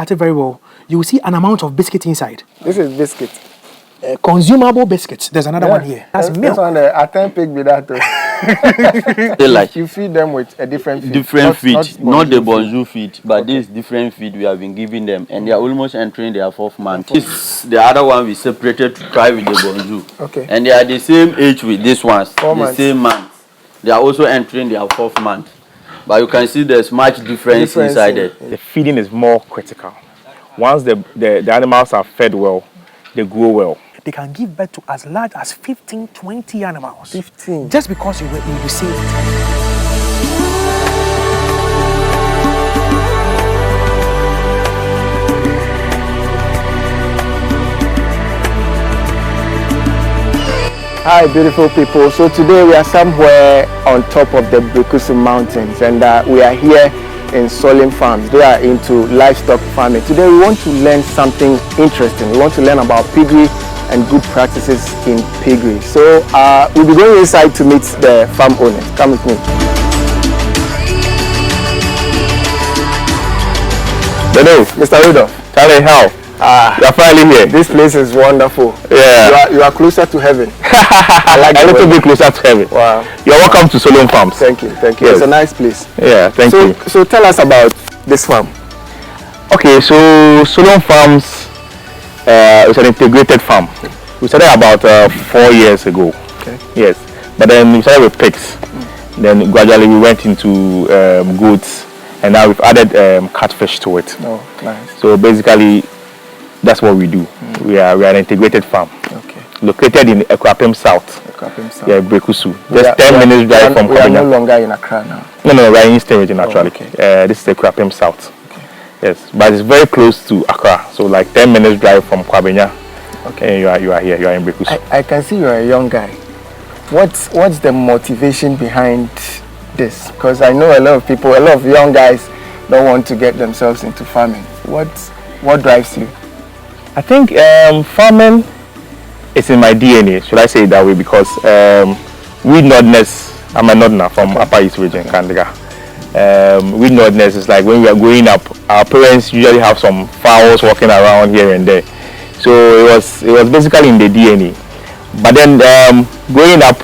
at it very well, you will see an amount of biscuit inside. This is biscuit. Consumable biscuits. There's another one here. That's milk. This one, I think pig with that. They like you feed them with a different feed. Different feed, not the bonjour feed, but this different feed we have been giving them, and they are almost entering their 4th month. This, the other one we separated to try with the bonjour. Okay. And they are the same age with this ones, 4 months. Same month. They are also entering their 4th month. But you can see there's much difference inside it. The feeding is more critical. Once the animals are fed well, they grow well. They can give birth to as large as 15, 20 animals. 15. Just because you see it. Hi, beautiful people. So today we are somewhere on top of the Brekusu Mountains, and we are here in Solim Farms. They are into livestock farming. Today we want to learn something interesting. We want to learn about piggery and good practices in piggery. So we'll be going inside to meet the farm owners. Come with me. Hello, Mr. Rudolph. Charlie, how? You're finally here. This place is wonderful. Yeah. You are closer to heaven. I like a little bit closer to heaven. Wow. You're welcome to Solim Farms. Thank you. Thank you. Yes. It's a nice place. Yeah, thank you. So tell us about this farm. Okay, so Solim Farms is an integrated farm. We started about 4 years ago. Okay. Yes, but then we started with pigs. Then gradually we went into goats, and now we've added catfish to it. Oh, nice. So basically, that's what we do. We are an integrated farm. Okay. Located in Ekwapim South. Ekwapim South. Yeah, Brekusu. Just 10 minutes drive from We are no Kwabena. longer in Accra now. No, we are in Eastern Region actually. Okay. This is Ekwapim South. Yes, but it's very close to Accra, so like 10 minutes drive from Kwabena. Okay, and you are here. You are in Brekusu. I can see you are a young guy. What's the motivation behind this? Because I know a lot of people, a lot of young guys don't want to get themselves into farming. What drives you? I think farming is in my DNA. Should I say it that way? Because we Nordness, I'm a Nordner from Upper East Region, Kandiga. We Nordness is like when we are growing up, our parents usually have some fowls walking around here and there. So it was basically in the DNA. But then growing up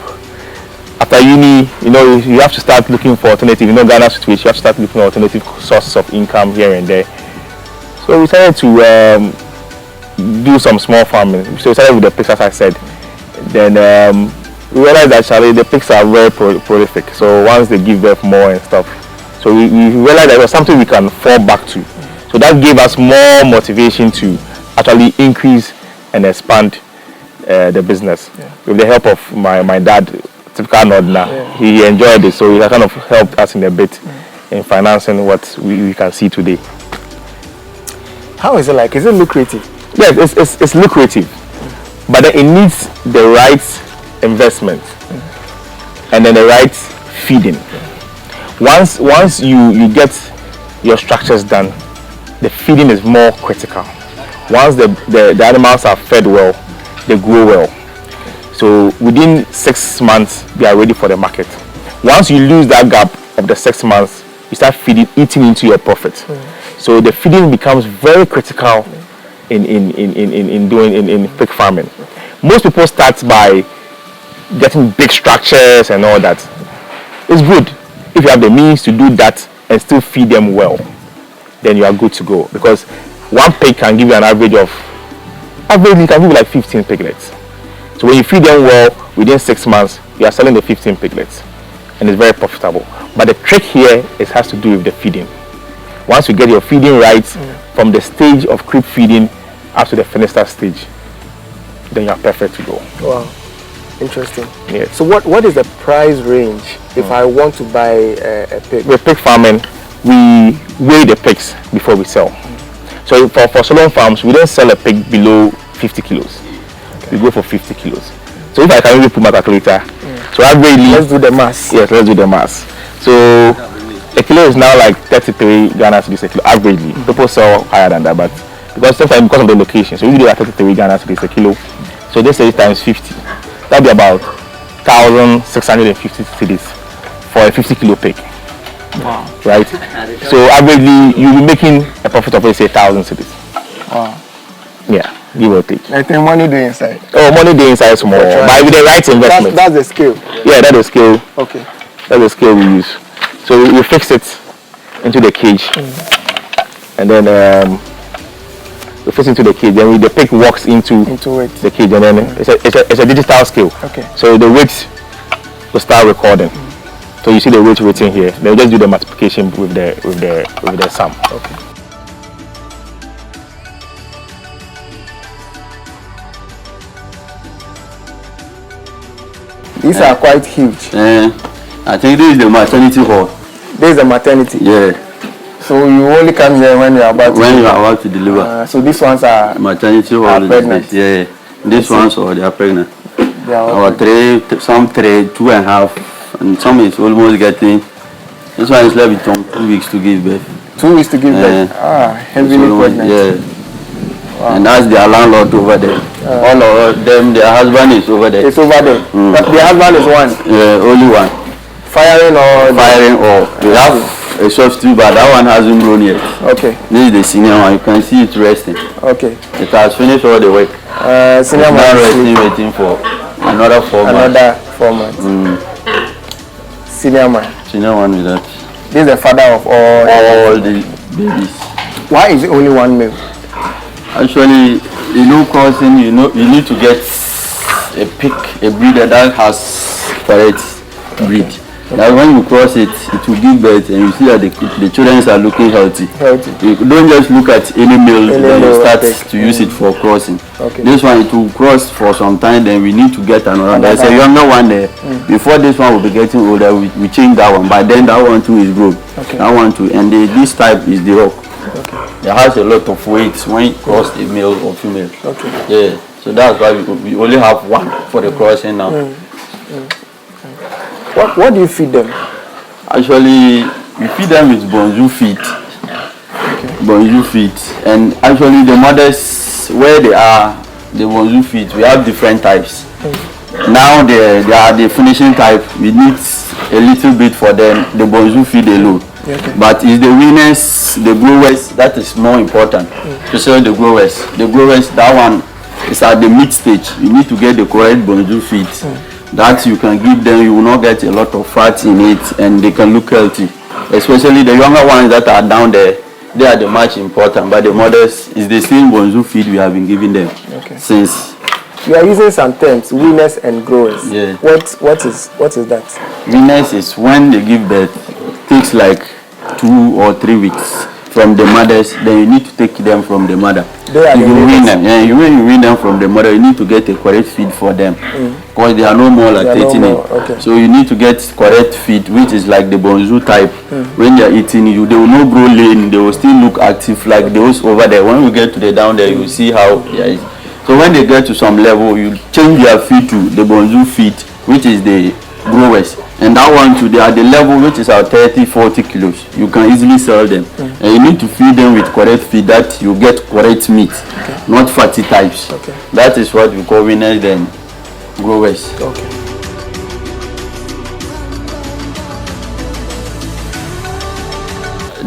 after uni, you have to start looking for alternative. Ghana's situation, you have to start looking for alternative sources of income here and there. So we started to do some small farming. So we started with the pigs, as I said. Then we realized that actually the pigs are very prolific. So once they give birth more and stuff, so we realized that it was something we can fall back to. So that gave us more motivation to actually increase and expand the business. Yeah. With the help of my dad, typical Nordner, he enjoyed it. So he kind of helped us in a bit in financing what we can see today. How is it like? Is it lucrative? Yes, it's lucrative, but then it needs the right investment and then the right feeding. Once you get your structures done, the feeding is more critical. Once the animals are fed well, they grow well. So within 6 months, they are ready for the market. Once you lose that gap of the 6 months, you start eating into your profit. So the feeding becomes very critical in pig farming. Most people start by getting big structures and all that. It's good if you have the means to do that and still feed them well. Then you are good to go, because one pig can give you an average you can give you like 15 piglets. So when you feed them well, within 6 months, you are selling the 15 piglets, and it's very profitable. But the trick here has to do with the feeding. Once you get your feeding right, from the stage of crib feeding up to the finished stage, then you are perfect to go. Wow, interesting. Yes. So what is the price range if I want to buy a pig? With pig farming, we weigh the pigs before we sell. So for Solim Farms, we don't sell a pig below 50 kilos. We go for 50 kilos. So if I can really put my calculator, so averagely, let's do the mass. Yes, let's do the mass. So a kilo is now like 33 Ghana cedis a kilo averagely. People sell higher than that, but because of the location, so we do at 33 Ghana cedis a kilo. So this is times 50. That'll be about 1,650 cedis for a 50 kilo pig. Wow. right? So averagely, you'll be making a profit of, let's say, 1,000 cities. Wow. Yeah, give or take. I think money dey inside. Oh, money day inside small, but with the right investment. That's the skill. Yeah, that's the skill. Okay. That's the skill we use. So we fix it into the cage, and then we fix into the cage. Then the pig walks into it. the cage, and then it's a digital scale. Okay. So the weight will start recording. So you see the weight written here. Then we just do the multiplication with the sum. Okay. These are quite huge. I think this is the maternity hall. This is a maternity. Yeah. So you only come here when you are about to deliver. So these ones are Maternity hall. are pregnant. Yeah. These ones or they are pregnant. They are all Our some 2.5, and some is almost getting. This one is left with 2 weeks to give birth. 2 weeks to give birth. Heavily pregnant. Yeah. And that's their landlord over there. All of them, their husband is over there. It's over there. The husband is one. Only one. Firing or We have a soft tube, but that one hasn't grown yet. Okay. This is the senior one. You can see it resting. Okay. It has finished all the work. Senior It's now man resting, waiting for another 4 months. another 4 months. Senior man. Senior one with that. This is the father of All the babies. Why is it only one male? Actually, crossing, you need to get a breeder that has correct breed. Now when you cross it, it will give birth, and you see that the children are looking healthy. You don't just look at any male, then you start to use it for crossing. Okay. This one, it will cross for some time, then we need to get another. There's a younger one there. Before this one will be getting older, we change that one, but then that one too is grown. Okay. That one too, and this type is the rock. Okay. It has a lot of weight when you cross the male or female. Okay. Yeah, so that's why we only have one for the crossing now. What do you feed them? Actually, we feed them with bonjour feed. Bonjour feed. And actually the mothers, where they are, the bonjour feed, we have different types. Now they are the finishing type. We need a little bit for them, the bonjour feed alone. Okay. But it's the winners, the growers, that is more important. To sell the growers. The growers, that one is at the mid stage. You need to get the correct bonjour feed. That you can give them, you will not get a lot of fat in it, and they can look healthy. Especially the younger ones that are down there, they are the much important. But the mothers, is the same bonjour feed we have been giving them since. You are using some terms, winners and growers. Yeah. What is that? Winners is when they give birth, it takes like 2 or 3 weeks from the mothers. Then you need to take them from the mother. They are If the you win winners. them, when you win them from the mother, you need to get a correct feed for them, because they are no more like They are no 13. more, okay. So you need to get correct feed, which is like the bonjour type. When they are eating, they will not grow lean. They will still look active like those over there. When we get to the down there, you will see how they are. So when they get to some level, you change their feed to the bonjour feed, which is the growers. And that one too, they are the level which is at 30-40 kilos. You can easily sell them. And you need to feed them with correct feed that you get correct meat, not fatty types. Okay. That is what we call winners and growers. Okay.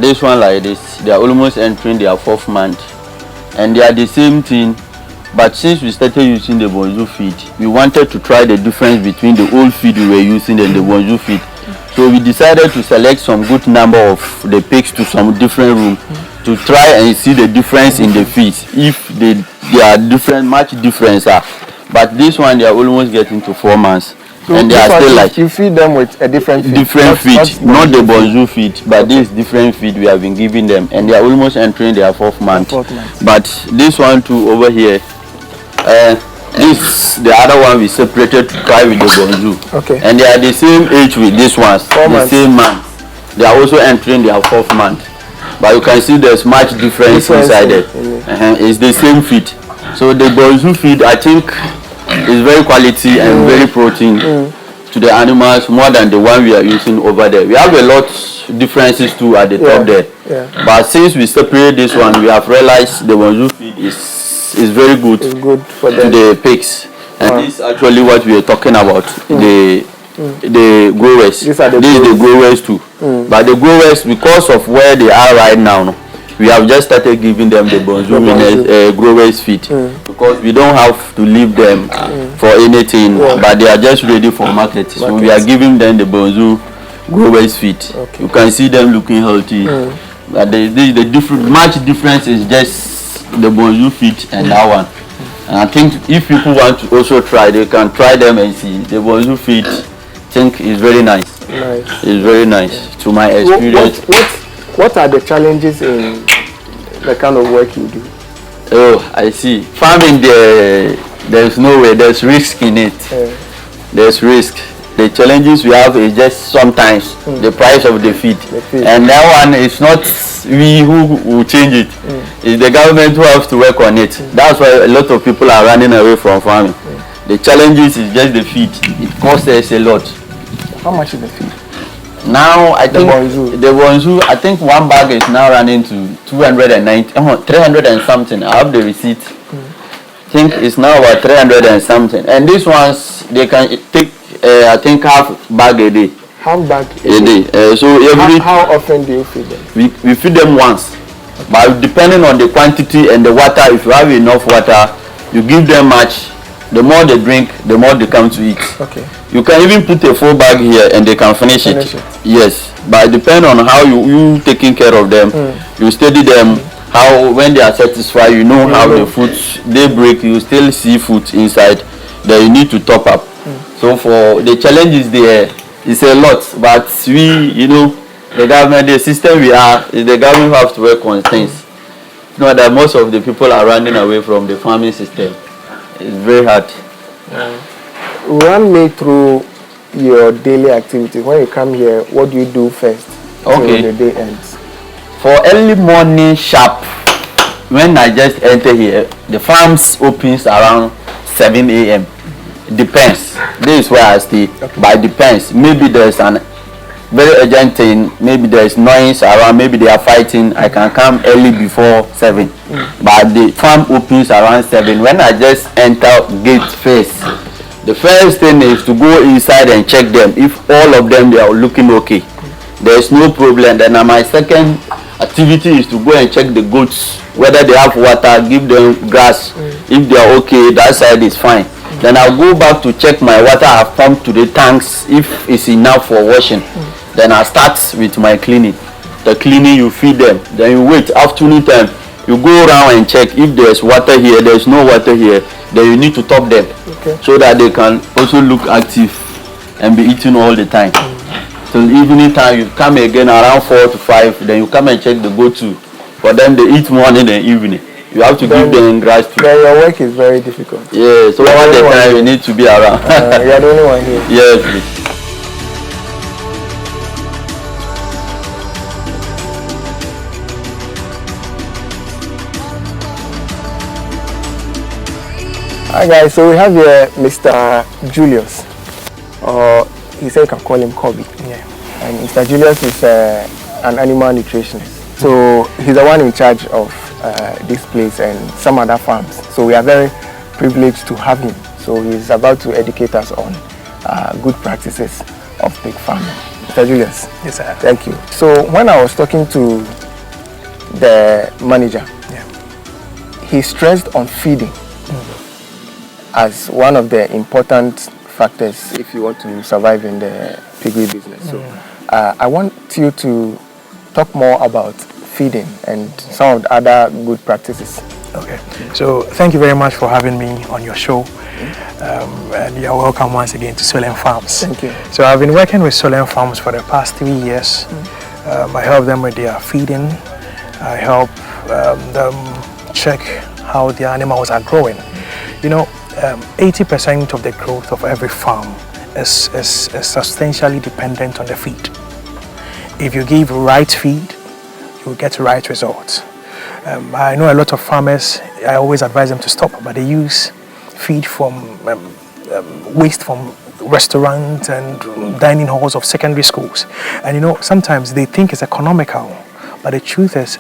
This one like this, they are almost entering their 4th month. And they are the same thing. But since we started using the bonjour feed, we wanted to try the difference between the old feed we were using and the bonjour feed. So we decided to select some good number of the pigs to some different room to try and see the difference in the feed. If they are different, much difference are. But this one, they are almost getting to 4 months. So and they are still like you feed them with a different feed. Not the bonjour feed, but this different feed we have been giving them, and they are almost entering their 4th month. But this one too over here, this the other one we separated to try with the bonjour. Okay. And they are the same age with this ones, 4 months. Same month. They are also entering their 4th month. But you can see there's much difference inside it. It's the same feed. So the bonjour feed, I think, is very quality and very protein to the animals, more than the one we are using over there. We have a lot differences too at the top there. But since we separate this one, we have realized the bonjour feed is very good, It's good for them. to the pigs. And this is actually what we are talking about, the the growers. These are the growers too. But the growers, because of where they are right now, we have just started giving them the bonjour growers feed because we don't have to leave them for anything, but they are just ready for market. So we are giving them the bonjour growers feed. You can see them looking healthy. But the different much difference is just the bonjour feed and that one. And I think if people want to also try, they can try them and see. The bonjour feed, I think is very nice. It's very nice to my experience. What are the challenges in the kind of work you do? Oh, I see. Farming, there's no way. There's risk in it. There's risk. The challenges we have is just sometimes the price of the feed. And that one is not we who will change it. It's the government who has to work on it. That's why a lot of people are running away from farming. The challenges is just the feed. It costs us a lot. How much is the feed? Now I think the bonjour, I think one bag is now running to 300 and something. I have the receipt. I think it's now about 300 and something. And these ones they can take I think half bag a day. Half bag a day. So every how often do you feed them? We feed them once. But depending on the quantity and the water, if you have enough water, you give them much. The more they drink, the more they come to eat. Okay. You can even put a full bag here and they can finish it. Yes, but depending on how you taking care of them, you study them. How when they are satisfied, you know how the food they break. You still see food inside that you need to top up. So for the challenges there, it's a lot. But we, the government, the system we are, the government have to work on things. You know that most of the people are running away from the farming system. It's very hard. Run me through your daily activities. When you come here, what do you do first? Okay. Till the day ends. For early morning sharp, when I just enter here, the farms opens around 7 a.m. Depends. This is where I stay. But it depends. Maybe there's an very urgent thing. Maybe there's noise around. Maybe they are fighting. I can come early before 7. But the farm opens around 7. When I just enter gate first, the first thing is to go inside and check them. If all of them they are looking okay, there is no problem. Then my second activity is to go and check the goats, whether they have water, give them grass. If they are okay, that side is fine. Then I'll go back to check my water I've pumped to the tanks, if it's enough for washing. Then I start with my cleaning. The cleaning, you feed them. Then you wait. Afternoon time, you go around and check if there's water here, there's no water here. Then you need to top them so that they can also look active and be eating all the time. Till evening time, you come again around 4 to 5. Then you come and check the goat too. For them, they eat morning and evening. You have to give them grass too. Then your work is very difficult. Yeah, so all the time you need to be around. You're the only one here. Yes, please. Hi guys, so we have here Mr. Julius. He said you can call him Kobe. Yeah. And Mr. Julius is an animal nutritionist. So he's the one in charge of this place and some other farms. So we are very privileged to have him. So he's about to educate us on good practices of pig farming. Mr. Julius. Yes, sir. Thank you. So when I was talking to the manager, he stressed on feeding as one of the important factors if you want to survive in the piggery business. So I want you to talk more about feeding and some of the other good practices. Okay, so thank you very much for having me on your show, and you're welcome once again to Solen Farms. Thank you. So I've been working with Solen Farms for the past 3 years. I help them with their feeding. I help them check how their animals are growing. 80% of the growth of every farm is substantially dependent on the feed. If you give right feed, you get right results. I know a lot of farmers, I always advise them to stop, but they use feed from waste from restaurants and dining halls of secondary schools. And sometimes they think it's economical, but the truth is,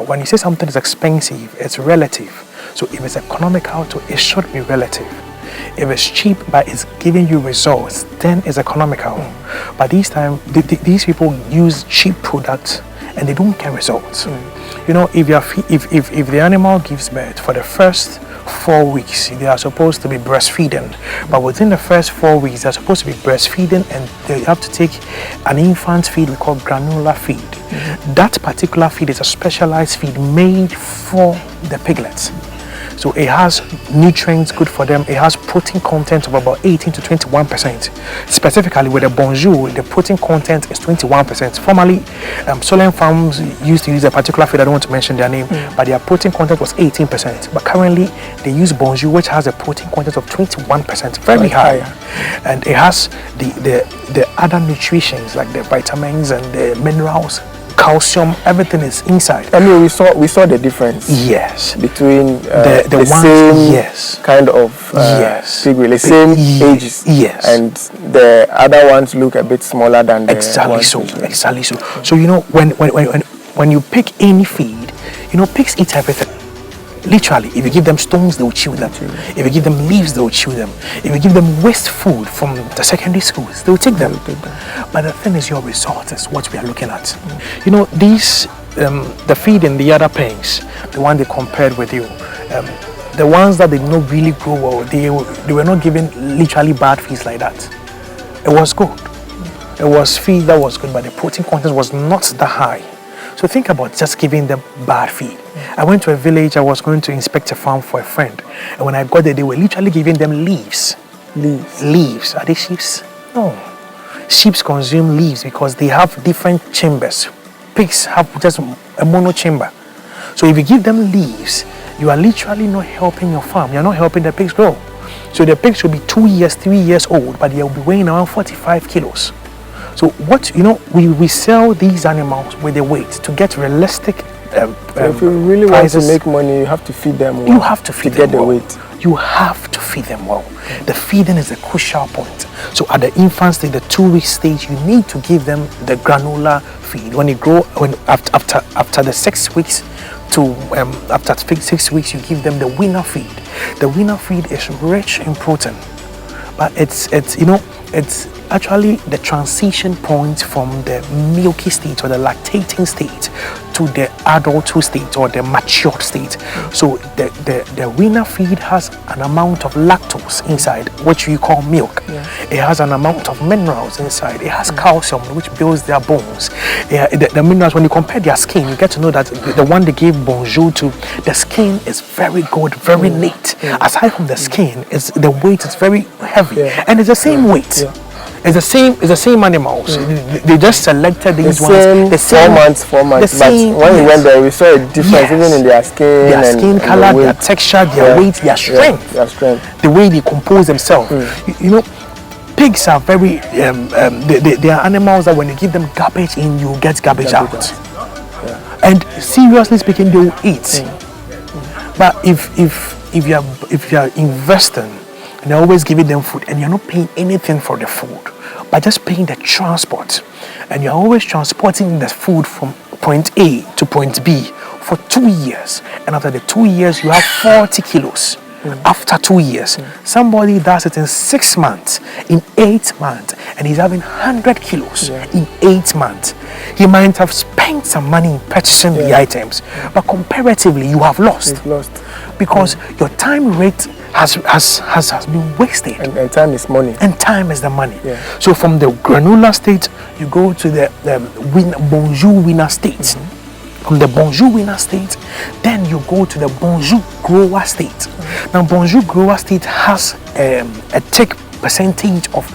when you say something is expensive, it's relative. So if it's economical, it should be relative. If it's cheap but it's giving you results, then it's economical. But these these people use cheap products and they don't get results. You know, if the animal gives birth, for the first 4 weeks they are supposed to be breastfeeding, but within the first 4 weeks they're supposed to be breastfeeding, and they have to take an infant feed we call granular feed. That particular feed is a specialized feed made for the piglets. So it has nutrients good for them. It has protein content of about 18 to 21%. Specifically with the Bonjour, the protein content is 21%. Formerly, Solen Farms used to use a particular feed, I don't want to mention their name, but their protein content was 18%. But currently, they use Bonjour, which has a protein content of 21%, very high. And it has the other nutritions like the vitamins and the minerals, calcium, everything is inside. I mean, we saw the difference. Yes. Between the the ones, same yes, kind of pig with the same ages. Yes. And the other ones look a bit smaller than the exactly so. ones. Exactly so. So you know, when you pick any feed, you know, pigs eat everything. Literally, if you give them stones, they will chew them. If you give them leaves, they will chew them. If you give them waste food from the secondary schools, they will take them. But the thing is, your result is what we are looking at. You know, these, the feed in the other pigs, the one they compared with you, the ones that did not really grow well, they were not given literally bad feeds like that. It was good. It was feed that was good, but the protein content was not that high. So think about just giving them bad feed. I went to a village, I was going to inspect a farm for a friend. And when I got there, they were literally giving them leaves. Leaves. Are they sheep? No. Sheep consume leaves because they have different chambers. Pigs have just a mono chamber. So if you give them leaves, you are literally not helping your farm. You're not helping the pigs grow. So the pigs will be 2 years, 3 years old, but they will be weighing around 45 kilos. So what, you know, we sell these animals with the weight to get realistic if you really prices. want to make money, you have to feed them well. You have to feed to them get well. the weight. You have to feed them well. The feeding is a crucial point. So at the infant stage, the 2-week stage, you need to give them the granular feed. When you grow, after the 6 weeks to after 6 weeks, you give them the winner feed. The winner feed is rich in protein, but it's you know, it's actually the transition point from the milky state or the lactating state to the adulthood state or the matured state. So the winner feed has an amount of lactose inside, which we call milk. It has an amount of minerals inside. It has calcium, which builds their bones. The minerals, when you compare their skin, you get to know that the one they gave Bonjour to, the skin is very good, very neat. Aside from the skin, the weight is very heavy, and it's the same weight. It's the same animals. They just selected these ones. The same 4 months. But when we went there, we saw a difference even in their skin. Their skin color, their texture, their weight, their strength. The way they compose themselves. You know, pigs are very. They are animals that when you give them garbage in, you get garbage out. And seriously speaking, they will eat. But if you are investing and you're always giving them food and you're not paying anything for the food, but just paying the transport, and you're always transporting the food from point A to point B for 2 years, and after the 2 years you have 40 kilos. After 2 years, somebody does it in 6 months, in 8 months, and he's having 100 kilos in 8 months. He might have spent some money in purchasing the items, but comparatively you have lost. Because your time rate has been wasted. And time is money. And time is the money. So from the granular state, you go to the Bonjour winner state. From the Bonjour winner state, then you go to the Bonjour grower state. Now Bonjour grower state has a thick percentage of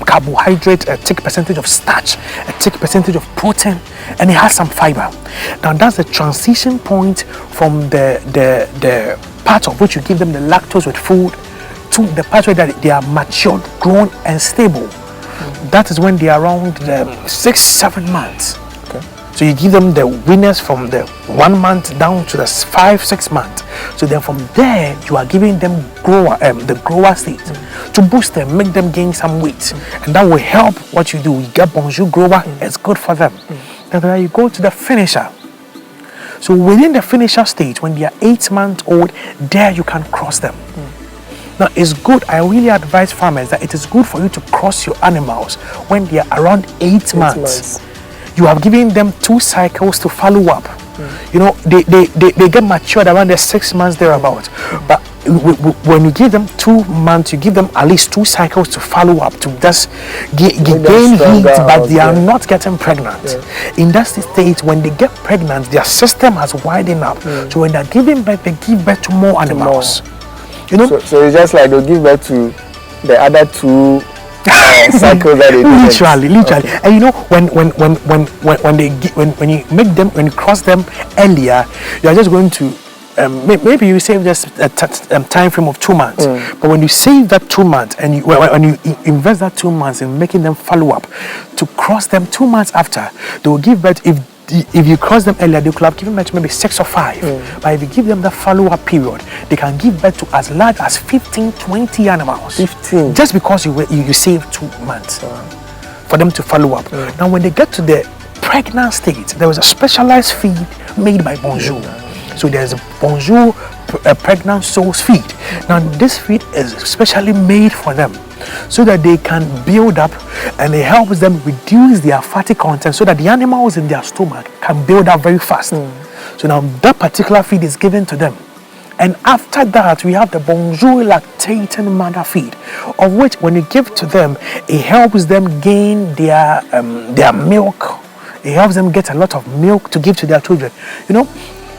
carbohydrate, a thick percentage of starch, a thick percentage of protein, and it has some fiber. Now that's the transition point from the part of which you give them the lactose with food to the part where they are matured, grown, and stable. That is when they are around 6-7 months. So you give them the winners from the 1 month down to the 5-6 months. So then from there you are giving them the grower state to boost them, make them gain some weight, and that will help what you do. You get Bonjour grower, it's good for them. Then you go to the finisher. So within the finisher stage, when they are 8 months old, there you can cross them. Now, it's good. I really advise farmers that it is good for you to cross your animals when they are around 8 months. You have given them 2 cycles to follow up. You know, they get matured around the 6 months thereabout. But when you give them 2 months, you give them at least 2 cycles to follow up to just gain heat, but they are not getting pregnant. In that state, when they get pregnant, their system has widened up. So when they're giving birth, they give birth to more animals. You know, so it's just like they give birth to the other 2 cycles that they do. Literally. Okay. And you know, when you make them, when you cross them earlier, you are just going to maybe you save just a time frame of 2 months. But when you save that 2 months and when you invest that 2 months in making them follow up, to cross them 2 months after, they will give birth. If you cross them earlier, they could have given birth to maybe 6 or 5. But if you give them the follow-up period, they can give birth to as large as 15, 20 animals. 15. Just because you save 2 months for them to follow up. Now, when they get to the pregnant state, there was a specialized feed made by Bonjour. So there's a Bonjour pregnant sows feed. Now, this feed is specially made for them, so that they can build up, and it helps them reduce their fatty content so that the animals in their stomach can build up very fast. So now that particular feed is given to them. And after that, we have the Bonjour lactating mother feed, of which when you give to them, it helps them gain their milk. It helps them get a lot of milk to give to their children. You know,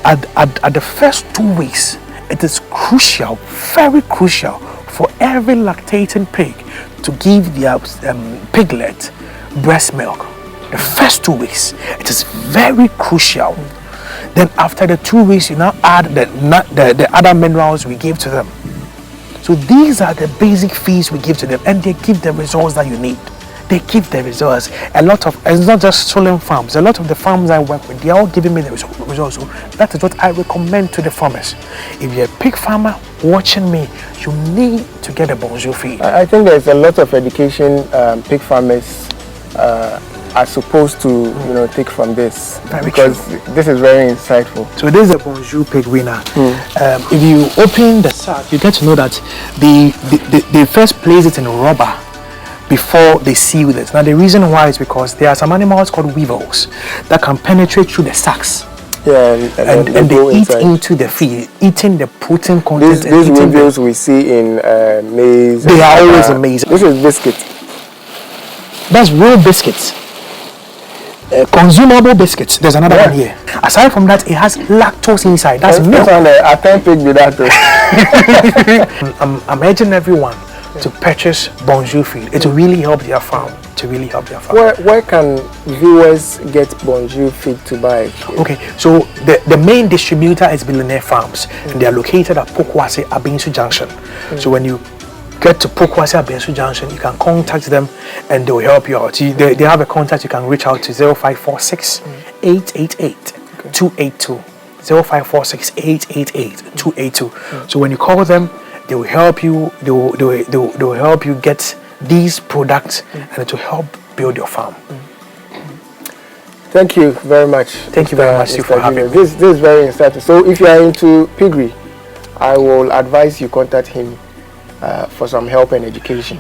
at the first 2 weeks, it is crucial, very crucial, for every lactating pig to give their piglet breast milk. The first 2 weeks, it is very crucial. Then after the 2 weeks, you now add the other minerals we give to them. So these are the basic feeds we give to them, and they give the results that you need. They give the results. It's not just Solent farms. A lot of the farms I work with, they are all giving me the results. So that is what I recommend to the farmers. If you're a pig farmer watching me, you need to get a Bonjour feed. I think there's a lot of education pig farmers are supposed to take from this, because this is very insightful. So this is a Bonjour pig winner. If you open the sack, you get to know that they first place it in rubber before they seal it. Now the reason why is because there are some animals called weevils that can penetrate through the sacks. And they eat into the feed, eating the protein content. These weevils we see in maize. They are always amazing. This is biscuit. That's real biscuits. Consumable biscuits. There's another one here. Aside from that, it has lactose inside. That's milk. I can't pick with that. I'm urging everyone to purchase Bonjour feed. It will really help their farm. Where can viewers get Bonjour feed to buy? Okay, so the main distributor is Benomar Farms, and they are located at Pokwase Abensu Junction. So when you get to Pokwase Abensu Junction, you can contact them and they will help you out. They have a contact. You can reach out to 0546 888 282. 0546 888 282. So when you call them, they will help you. They will help you get these products, and it will help build your farm. Thank you very much. Thank you very much for having me. This is very insightful. So if you are into piggery, I will advise you contact him for some help and education.